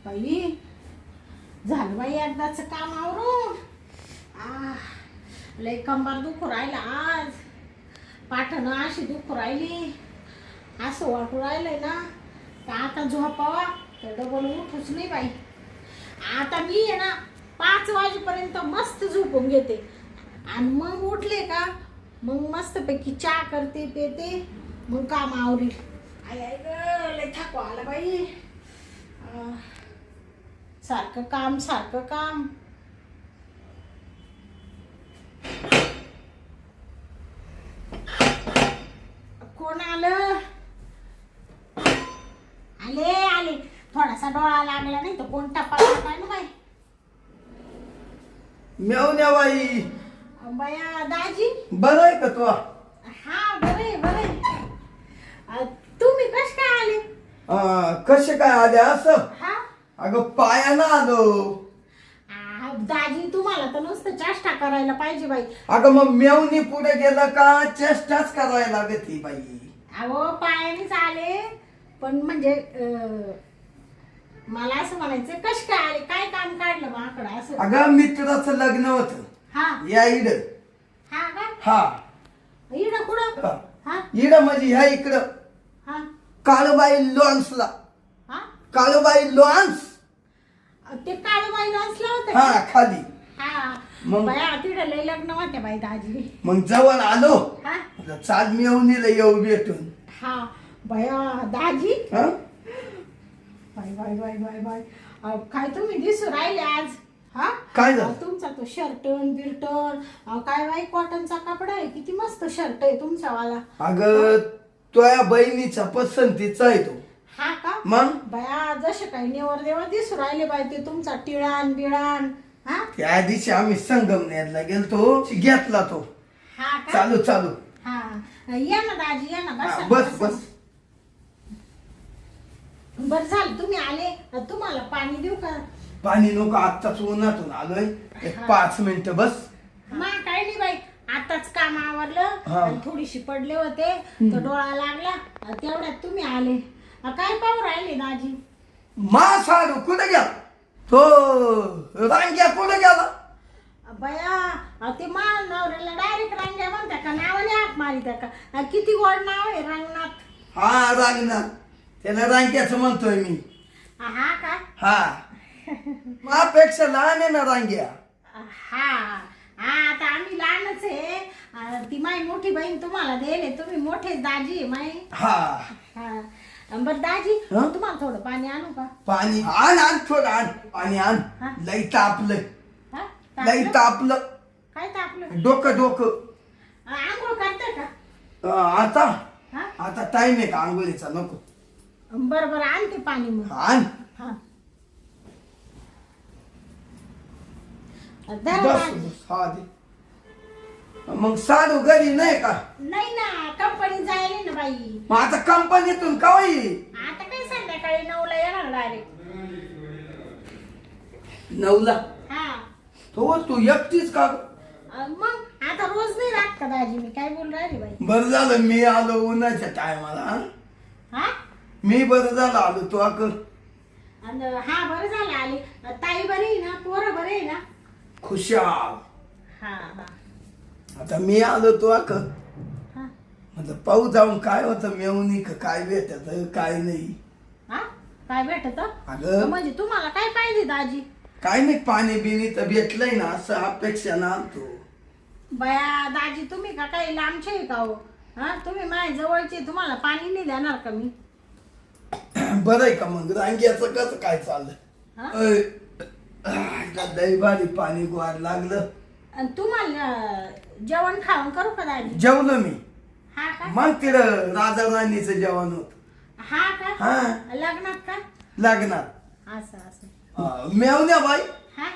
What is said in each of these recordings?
बाई झालं बाई एकदाच काम आवरून. लय कंबर दुखू राहिला आज, पाठणं अशी दुखू राहिली, असं वाटू राहिलंय ना तर आता झोपावा तर डबल उठूच नाही बाई. आता मी आहे ना 5 वाजेपर्यंत मस्त झोपून घेते आणि मग उठले का मग मस्तपैकी चहा करते पेते मग काम आवरील. आई आई ग लय थकवा आला बाई. सारखं काम. कोण आलं? आले थोडासा डोळा लागला नाही तर कोण टपाला काय ना बाई. मेवण्या बाई बया दाजी बरं आहे का तू? हा बरे तुम्ही कश काय आले? कसे काय आले असं? हा अगं पायानं आलो. दाजी तुम्हाला तर नुसतं चेष्टा करायला पाहिजे बाई. अगं मग मेवणी पुढे गेलं का चेष्टाच करायला लागते बाई. अहो पायानेच आले पण म्हणजे मला असं म्हणायचं कश काय आले, काय काम काढलं माकडं असं? अगं मित्राचं लग्न होत हा या इड. हा का? हा इड कुठं? हा इड म्हणजे ह्या इकडं हा काळूबाई लॉन्सला. हा काळूबाई लॉन्स. ते काळूबाई नसलं होतं हा खाली. हा मग? बाया तिकडे लय लग्न होते बाई दाजी. मग जवळ आलो हा चाल मेवणीला येऊ भेटून. हा बया दाजी हा बाय काय तुम्ही दिसू राहिले आज. हा काय झालं? तुमचा तो शर्टन बिर्टन काय बाई कॉटनचा कपडा आहे, किती मस्त शर्ट आहे तुमचा वाला. अगं तुझ्या बहिणीचा पसंतीचा आहे तो. हा का? मग बया जसे काही नेवर देवर दिसू राहिले बाई ते तुमचा टिळान बिळान. हा त्या दिवशी आम्ही संगमनेरला गेलतो घेतला तो. हा का? चालू हा या ना दाजी या ना हा, बसा बस बरं झालं तुम्ही आले. तुम्हाला पाणी देऊ का? पाणी नको आत्ताच उन्हातून आलोय. एक 5 मिनिटं बस. मग काय नाही बाई आताच काम आवरलं हा. आणि थोडीशी पडले होते तर डोळा लागला तेवढ्यात तुम्ही आले. काय पाहू राहिले दाजी? मा साडू कुठे गेला? तो रांग्या कुठे गेला? बया ते मा नवऱ्याला डायरेक्ट रांग्या म्हणता का, नावाने हाक मारिता का? किती गोड नाव आहे रंगनाथ. हा रांगनाथ. त्याला रांग्याच म्हणतोय मी. हा का? हा मापेक्षा लहान आहे ना रांग्या. हा हा आता आम्ही लहानच आहे. ती माई मोठी बहीण तुम्हाला देले, तुम्ही मोठे दाजी आहे माई. हा हा बर दाजी हं? तुम्हाला थोडं पाणी आणू का? पाणी आण थोडं आण. पाणी आण. हा. लई तापलं. हा लई तापलं? तापलं. काय तापलं? डोकं आंघोळ करते का? आता हा टाइम आहे का आंघोळीचा? नको. बरं आणते पाणी मग. आण. हा धरा बस दाजी. बस. हा दे. मग साडू घरी नाही का? नाही ना कंपनी जायला ना बाई. मग आता कंपनीतून का येईल? आता काय संध्याकाळी 9ला येणार डायरेक्ट. 9ला. हा तो तू एकटीच का? मग आता रोज नाही राहत का दाजी? मी काय बोल राहिले बाई. बरं झालं मी आलो उन्हाच्या टायमाला. हा मी बरं झालं आलो तू अक. हा बरं झालं आले. ताई बरी आहे ना? पोरं बरे आहे ना? खुशाल. हा आता मी आलो तू अक. हा म्हणजे पाहू जाऊन काय होतं मेवणी का काय भेटत काय नाही. हा काय भेटत? अगं म्हणजे तुम्हाला काय पाहिजे दाजी? काय नाही पाणी बिनी तर भेटलंय ना असं अपेक्षा ना आणतो. बया दाजी तुम्ही का काही लांबचे आहे का हो? हा तुम्ही माझ्या जवळचे, तुम्हाला पाणी नाही देणार का मी? बरं आहे का मग रांग्याचं कसं काय चाललं? हा? दही भारी पाणी गोड लागलं. आणि तुम्हाला जेवण खाऊन करू का दाजी? जेवलो मी. हा का? मग तिथं राजा राणीचं जेवण होत. हा का? हा लग्नात का? लागणार. असं मेवण्या बाई हा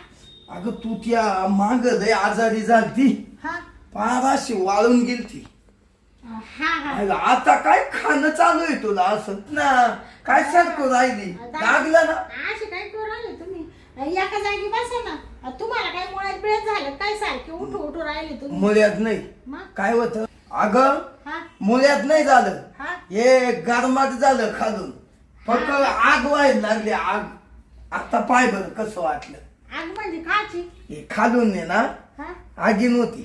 अगं तू त्या माग लय आजारी झालती. हा पाराशी वाळून गेलती. हा हा आता काय खाणं चालू आहे तुला असं ना? काय सारखं राहिली लागलं ना? असे काय करू राहिले तुम्ही? एका जागी बसा ना. तुम्हाला काय मुळ्यात बिळ्यात झालं काय? सारखे उठू राहिले तुम्ही. मुळ्यात नाही. मग काय होत अगं? हा मुळ्यात नाही झालं. हा हे गरमात झालं खालून. फक्त आग व्हायला लागली. आग आता पाय बरं कसं वाटलं. आग म्हणजे काची? हे खालून ने ना हा आगी नव्हती.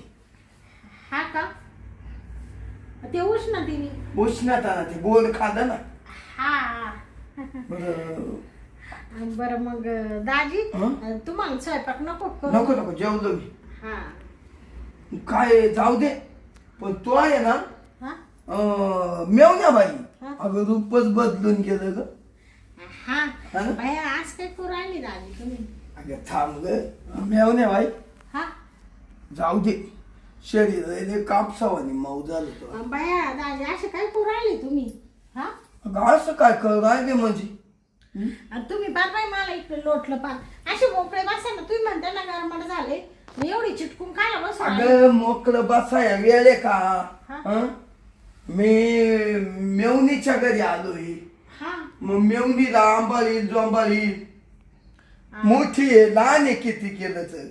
हा का? ते उष्ण तिने. उष्णता ना ते गोड खाल्लं ना. हा बरं मग दाजी हं? तुम्हाला स्वयंपाक नको करू? नको नको जेवलो मी. हा काय जाऊ दे पण तो आहे ना हा मेवण्या बाई हा? अगं रूपच बदलून गेलं ग. हा हा ना? बाया आज काय करू राहिली दाजी तुम्ही? अगं थांब ग मेवण्या बाई हा जाऊ दे शरीर कापसावानी मऊ झालं तो. बाया दाजी असे काय करू राहिले तुम्ही? हा अगं असं काय कर राहिले म्हणजे. आणि तुम्ही बाय मला इकडे लोटलं पार असे मोकळे बसा ना. तुम्ही म्हणता ना गरमट झाले मी एवढी चिटकून खायला बसू राहिले. अगं मोकळं बसाया वेळ आहे का. हा? हं? मी मेवणीच्या घरी आलोय. हा मग मेवणीला आंबाळी जोंबाळी मोठी आहे लहान आहे किती केलं तर.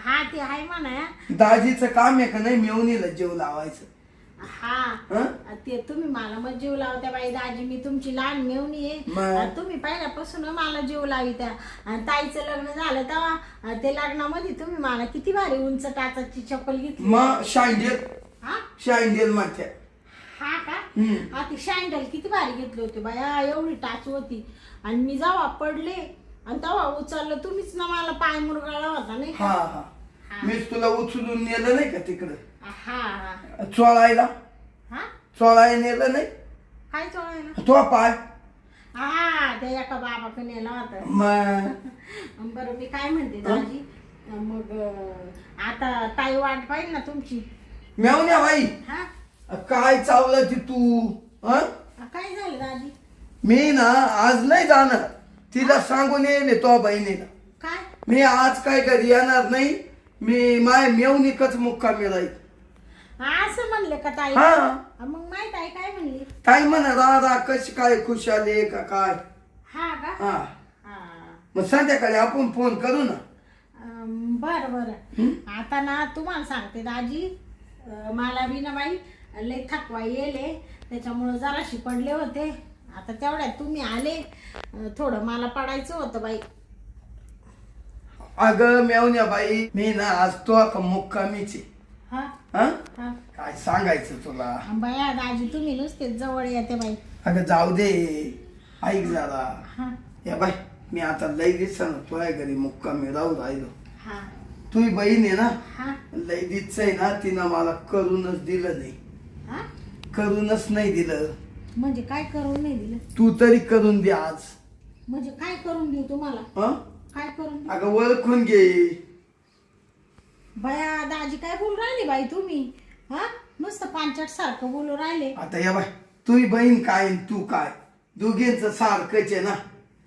हा ते आहे म्हणा. दाजीचं काम आहे का नाही मेवणीला जेव लावायचं. हा हं? ते तुम्ही मला मग जीव लावत्या बाई दाजी. मी तुमची लहान मेवणी आहे मग? आणि तुम्ही पहिल्यापासून मला जीव लावित्या. आणि ताईचं लग्न झालं तेव्हा ते लग्नामध्ये तुम्ही मला किती भारी उंच टाचाची चप्पल घेतली. मग शांडेल हा शांडेल माथ्या. हा का? हम्म. हा ती शँडल किती भारी घेतली होती बाया. एवढी टाच होती आणि मी जेव्हा पडले आणि तेव्हा उचललं तुम्हीच ना. मला पाय मुरगाळा होता नाही हा का? हा मीच तुला उचलून नेलं नाही का तिकडं हा हा चोळायला. हा चोळायला नेलं नाही काय चोळायला? तो पाय. हा ते एका बाबाकडे नेला होता. मग बरं मी काय म्हणते दाजी मग आता ताई वाट पाहिजे ना तुमची. मेवण्या बाई हा काय चावलं ती तू. हं? काय झालं दाजी? मी ना आज नाही जाणार. तिला सांगून येईल तो बहिणीला काय मी आज काय घरी येणार नाही. मी माय मेवणीकच मुक्कामी राहील. असं म्हणले का ताई? हा मग माहित आहे काय म्हणली? ताई म्हणा राधा कशी काय खुश आले का काय. हा का? हा हा मग संध्याकाळी आपण फोन करू ना. बर बर आता ना तुम्हाला सांगते दाजी मला बी ना बाई लय थकवा येले त्याच्यामुळं जराशी पडले होते. आता तेवढ्यात तुम्ही आले थोडं मला पडायचं होतं बाई. अगं मेवण्या बाई मी ना आज तो का मुक्कामीची. हा हा हा काय सांगायचं तुला. बाया दाजी तुम्ही नुसते जवळ येते बाई. अगं जाऊ दे ऐक जरा. हा या बाई मी आता लई दिवसानं तुझ्या घरी मुक्कामी राहू राहिलो. हा तुझी बहीण आहे ना हा लई दिवस आहे ना तिनं मला करूनच दिलं नाही. हा करूनच नाही दिलं. म्हणजे काय करून नाही दिलं? तू तरी करून दे आज. म्हणजे काय करून देऊ तुम्हाला? हं? काय करून देऊ? अगं ओळखून घे. बया दाजी काय बोलू राहिले बाई तुम्ही? हा नुसतं पांचट सारखं बोलू राहिले. आता या बाई तुझी बहीण काय आणि तू काय दोघींच सारखंच आहे ना.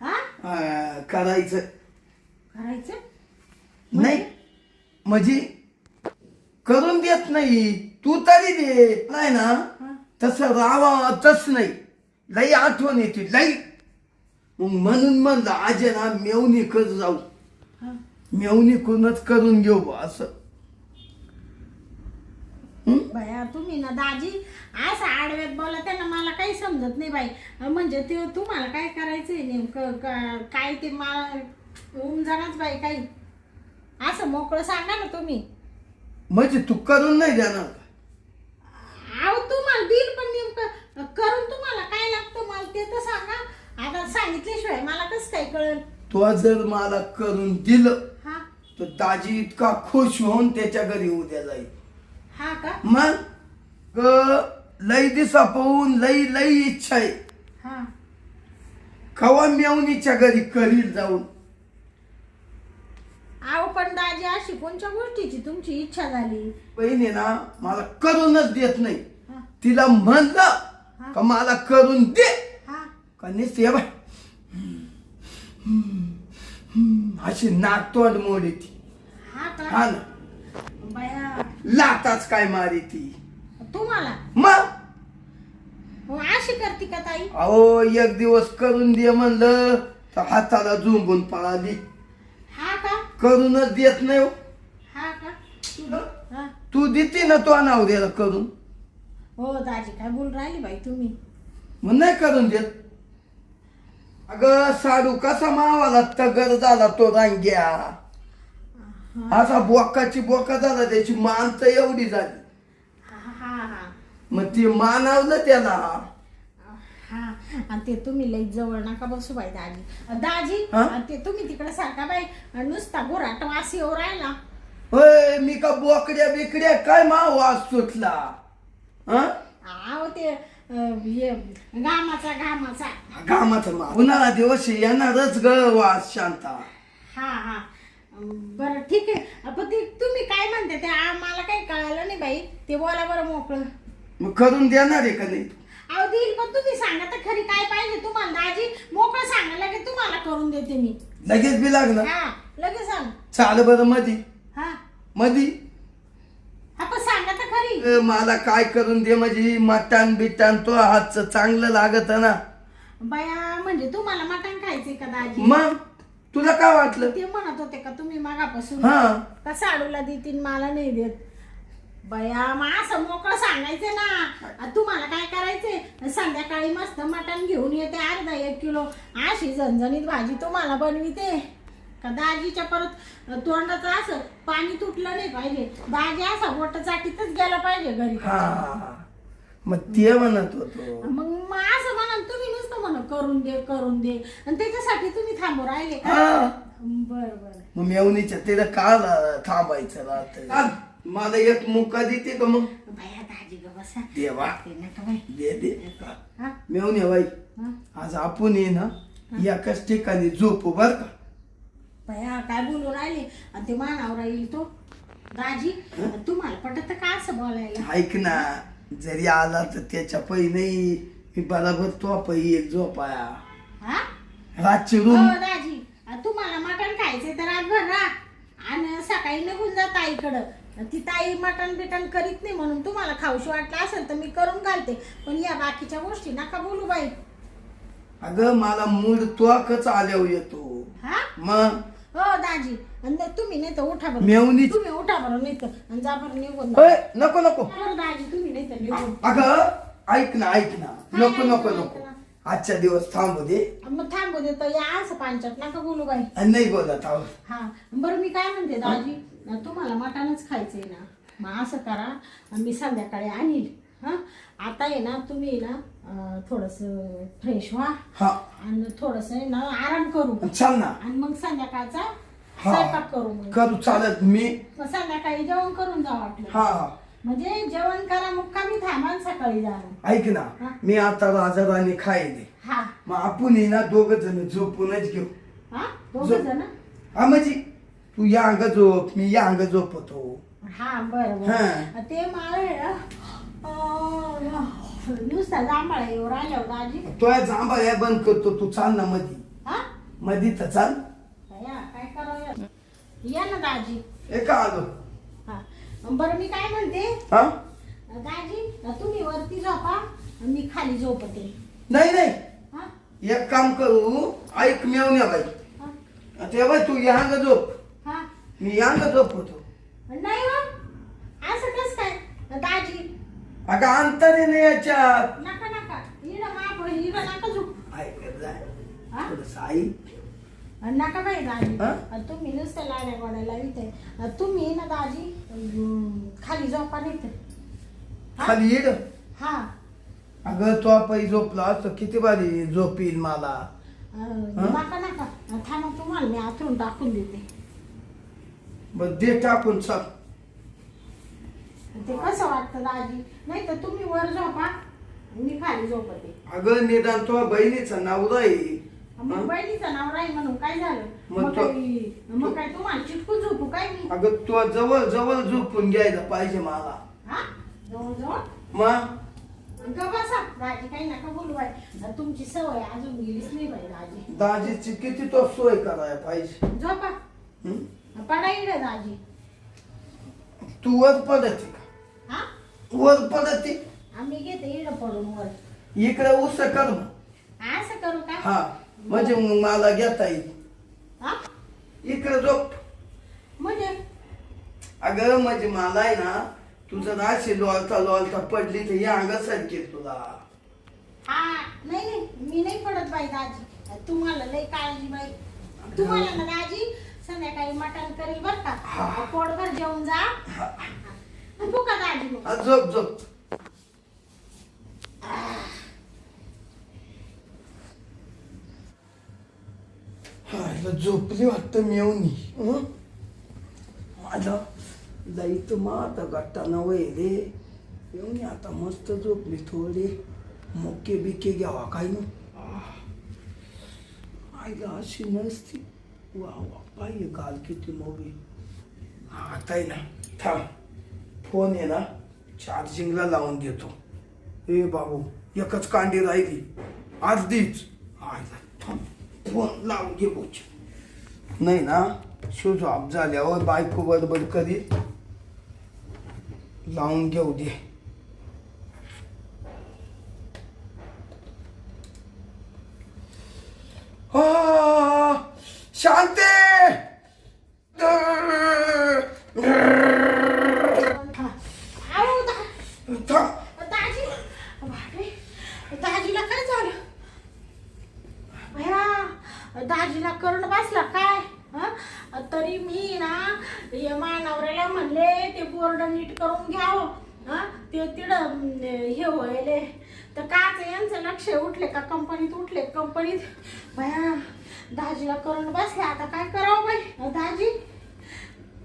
हा करायचं करायचं नाही म्हणजे करून देत नाही. तू तरी दे नाही ना. हा तसं राहावंच नाही. लई आठवण येते लई. मग म्हणून म्हणलं आज आहे ना मेवणी कर जाऊ. हा मेवणी करूनच करून घेऊ बा असं. बया तुम्ही ना दाजी असं आडव्यात बोलत आहे ना मला काही समजत नाही बाई. म्हणजे ते तुम्हाला काय करायचंय नेमकं काय ते मला उमजानाच बाई काही. असं मोकळं सांगा ना तुम्ही. म्हणजे तू करून नाही देणार. अहो तुम्हाला देईल पण नेमकं करून तुम्हाला काय लागतं मला ते तर सांगा. आता सांगितल्याशिवाय मला कसं काय कळेल? तो जर मला करून दिलं हा तर दाजी इतका खुश होऊन त्याच्या घरी उद्या जाईल. हा का? मग लई दिसा पाहून लई लई इच्छा आहे. हा कवा मेवणीच्या घरी करील जाऊन. अहो पण दाजी अशी कोणत्या गोष्टीची तुमची इच्छा झाली? बहिणी ना मला करूनच देत नाही. हा तिला म्हणलं का मला करून दे हा का निश्चय बाय अशी नाक तोंड मोडी ती. हा का? हा ना बया लाताच काय मारी ती. तुम्हाला मग मग अशी करते का ताई? अहो एक दिवस करून दे म्हणलं तर हाताला झुंबून पळाली. हा का? करूनच देत नाही हो. हा का? हा तू देते ना तो नाव द्यायला करून. हो दाजी काय बोल राहिली बाई तुम्ही? मग नाही करून देत. अगं साडू कसा मावाला तगर झाला तो रांग्या, असा बोकाची बोका झाला, त्याची मान तर एवढी झाली. हा हा हा मग ती मानवलं त्याला. हा आणि ते तुम्ही लई जवळ नका बसू बाई दाजी. दाजी हा? आणि ते तुम्ही तिकडे सारखा बाई नुसता गोराट वास येऊ राहिला. होय मी का बोकड्या बिकड्या काय मा वास सुटला. हं? आहो ते हे घामाचा घामाचं मा उन्हाळा दिवस येणारच ग वास शांता. हा हा बरं ठीक आहे. पण ते तुम्ही काय म्हणते ते मला काही कळालं नाही बाई. ते बोला बरं मोकळं. मग करून देणार आहे का नाही? अहो देईल पण तुम्ही सांगा तर खरी काय पाहिजे तुम्हाला. दाजी मोकळं सांगा लगेच तुम्हाला करून देते मी. लगेच बी लागणार. हा लगेच सांग. चाल बरं मधी हा मधी हा पण सांगा तर खरी. मला काय करून दे म्हणजे मटण बिटण तो हातचं चांगलं लागत ना. बया म्हणजे तुम्हाला मटण खायचंय का दाजी? मग तुला काय वाटलं? ते म्हणत होते का तुम्ही मागापासून हा का साडूला देतील मला नाही देत. बया मग असं मोकळं सांगायचं ना. तुम्हाला काय करायचंय संध्याकाळी मस्त मटण घेऊन येते अर्धा 1 किलो. अशी झणझणीत भाजी तुम्हाला बनविते का दाजीच्या परत तोंडाचं असं पाणी तुटलं नाही पाहिजे. दाजी असा बोट चाटीतच गेला पाहिजे घरी. हा मग ते म्हणत होतो. मग असं म्हणा तुम्ही नुसतं म्हणा करून दे करून दे आणि त्याच्यासाठी तुम्ही थांबू राहिले का? हा बर बर मग मेवणीच्या तिला काल थांबायचं राहत. मला एक मुका देते का मग? भया दाजी ग बसा. देवा ते नका बाई. दे हा मेवणी बाई हा आज आपण ये ना एकाच ठिकाणी झोपू बर का. भया काय बोलू राहिले आणि ते मानावर येईल तो दाजी. तुम्हाला पटत का असं बोलायला? ऐक ना जरी आला तर त्याच्या पै नाही मी बराबर तो पै एक झोपाया हा रातची हो रूम. दाजी तुम्हाला मटण खायचंय तर रातभर राहा आणि सकाळी निघून जा ताईकडं. ती ताई मटण बिटण करीत नाही म्हणून तुम्हाला खाऊशी वाटलं असेल तर मी करून घालते. पण या बाकीच्या गोष्टी नका बोलू बाई. अगं मला मूड त्वाकच आल्यावर येतो. हा मग हो दाजी आणि तुम्ही नाही तर उठा बरं. मेवणी तुम्ही उठा बरं नाही तर आणि जा बरं निघून जा. होय, नको नको बरं दाजी तुम्ही नाही तर निघून. अगं ऐक ना नको नको नको आजच्या दिवस थांबू दे. मग थांबू देतो या असं पांचात नका बोलू बाई. नाही बोलत आहोत. हा बरं मी काय म्हणते दाजी तुम्हाला मटणच खायचंय ना. मग असं करा मी संध्याकाळी आणील. हा आता आहे ना तुम्ही ना थोडस फ्रेश व्हा हा आणि थोडस ना आराम करू चाल ना. आणि मग संध्याकाळचा हा. स्वयंपाक करू. मग करू चालत मी. मग संध्याकाळी जेवण करून जा वाटलं. हा म्हणजे जेवण करा मग कमी थांबा आणि सकाळी जा. ऐक ना हा. मी आता राजाराणी खायले हा मग आपण ये ना दोघ जण झोपूनच घेऊ. हा दोघं जण. हा म्हणजे तू या अंग झोप मी या अंग झोपतो. हा बरं हा. बरं ते मला नुसता जांभळा येऊ राहिल्यावर दाजी. तो जांभळ्या बंद करतो तू चाल ना मधी हा मधी तर चाल. या काय करावं या ना दाजी. एका आलो. हा बरं मी काय म्हणते हा दाजी तुम्ही वरती झोपा आणि मी खाली झोपते. नाही नाही हा एक काम करू ऐक मेवण्या बाई हा तेव्हा तू या अंग झोप हा मी या अंग झोपतो. नाही हो असं कस काय दाजी. अगं अंतर आहे ना याच्यात. नका नका इड माप इड नका झोप. ऐकत जाय हा थोडस आई. नका बाई दाजी. हा? तुम्ही नुसतं लाड्या गोड्याला इथे तुम्ही ना दाजी खाली झोपा नाही तर. हा? खाली येड. हा अगं तो पै झोपला तर किती भारी झोप येईल मला. नका नका थांबा तुम्हाला मी आथरून टाकून देते. बरं दे टाकून चाल. ते कसं वाटतं दाजी. नाही तर तुम्ही वर झोपा मी खाली झोपते. अगं निदान तो बहिणीचा नवरा आहे. मग बहिणीचं नाव राही म्हणून काय झालं. मग मग काय तुम्हाला चिटकून झोपू काय मी. अगं तो जवळ जवळ झोपून घ्यायला पाहिजे मला. हा जवळ जवळ मग बसा दाजी काही नका बोलू बाई. तुमची सवय अजून गेलीच नाही बाई दाजी. दाजीची किती तो सोय करायला पाहिजे. झोपा हं? पडा इकडे दाजी. तू वर पडते का? हा वर पडते आम्ही घेते इकडे पडून वर. इकडे उस कर मग. असं करू का? हा म्हणजे मग मला घेता येईल. हा इकडे झोप. म्हणजे अगं म्हणजे मला आहे ना तुझं राशी लोळता पडली तर या अंगासारखी तुला. हा नाही नाही मी नाही पडत बाई दाजी. तुम्हाला लई काळजी बाई. तुम्हाला ना दाजी संध्याकाळी मटण करेल बर का. पोटभर जेवून जा. भुका दाजी मग. झोप झोप. झोपली वाटतं मेवणी. माझा जायचं मग आता गट्टाना वयले येऊन आता मस्त झोपली थोडी. मोके बिके घ्यावा काही ना आईला अशी नसती. वा वा पाहिजे गाल किती मोबी. आता आहे ना थांब फोन आहे ना चार्जिंगला लावून घेतो. ए बाबू एकच कांडी राहिली अर्धीच. आईला थांब फोन लावून घे बोच. नाही ना शूज ऑफ झाल्यावर बायको बडबड कधी लावून घेऊ दे. शांती दाजी. बापरे दाजीला काय झालं भया. दाजीला करून बसला काय. तरी मी ना या मानवऱ्याला म्हणले ते बोर्ड नीट करून घ्यावं. ते तिकडं हे व्हायले तर काच यांचं लक्ष उठले का कंपनीत उठले कंपनीत. भया दाजीला करून बसले. आता काय करावं बाई दाजी.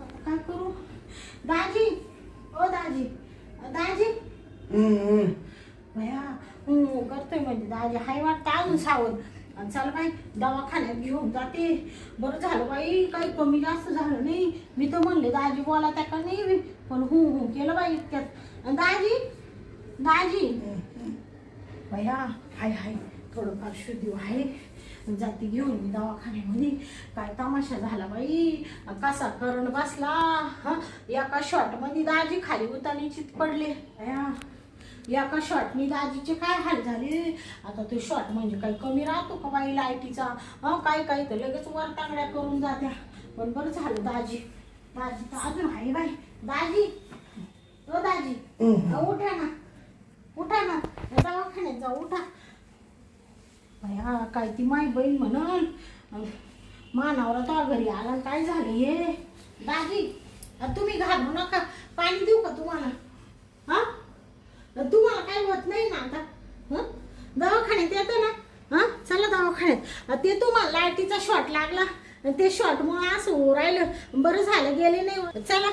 आता काय करू दाजी. ओ दाजी दाजी. भया करतोय म्हणजे दाजी हाय वाटतं अजून सावध. आणि चल बाई दवाखान्यात घेऊन जाते. बरं झालं बाई काही कमी जास्त झालं नाही. मी तर म्हणले दाजी बोला त्या का नाही पण हो केलं बाई इतक्यात. दाजी दाजी. भया हाय हाय थोडंफार शुद्धी आहे. जाती घेऊन मी दवाखान्यामध्ये. काय तमाशा झाला बाई. कसा करण बसला. एका शॉटमध्ये दाजी खाली उतानी चित पडले. भया एका शॉटनी दाजीचे काय हाल झाले. आता ते शॉट म्हणजे काही कमी राहतो का बाई लाईटीचा. काही काही तर लगेच वर तांगड्या करून जात्या. पण बरं झालं दाजी. दाजी तर अजून आहे बाई. दाजी ओ दाजी उठा ना उठा ना दवाखान्यात जाऊ उठा. भया काय ती माई बहीण म्हणून मानावर तर घरी आला काय झालं हे. दाजी तुम्ही घालू नका. पाणी देऊ का तुम्हाला. तुम्हाला काही होत नाही ना आता. दवाखान्यात येतं ना. चला दवाखान्यात. ते तुम्हाला लाईटीचा शॉट लागला ते शॉटमुळे असं राहिलं. बरं झालं गेले नाही. चला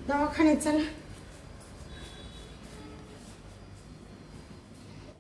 दवाखान्यात चला.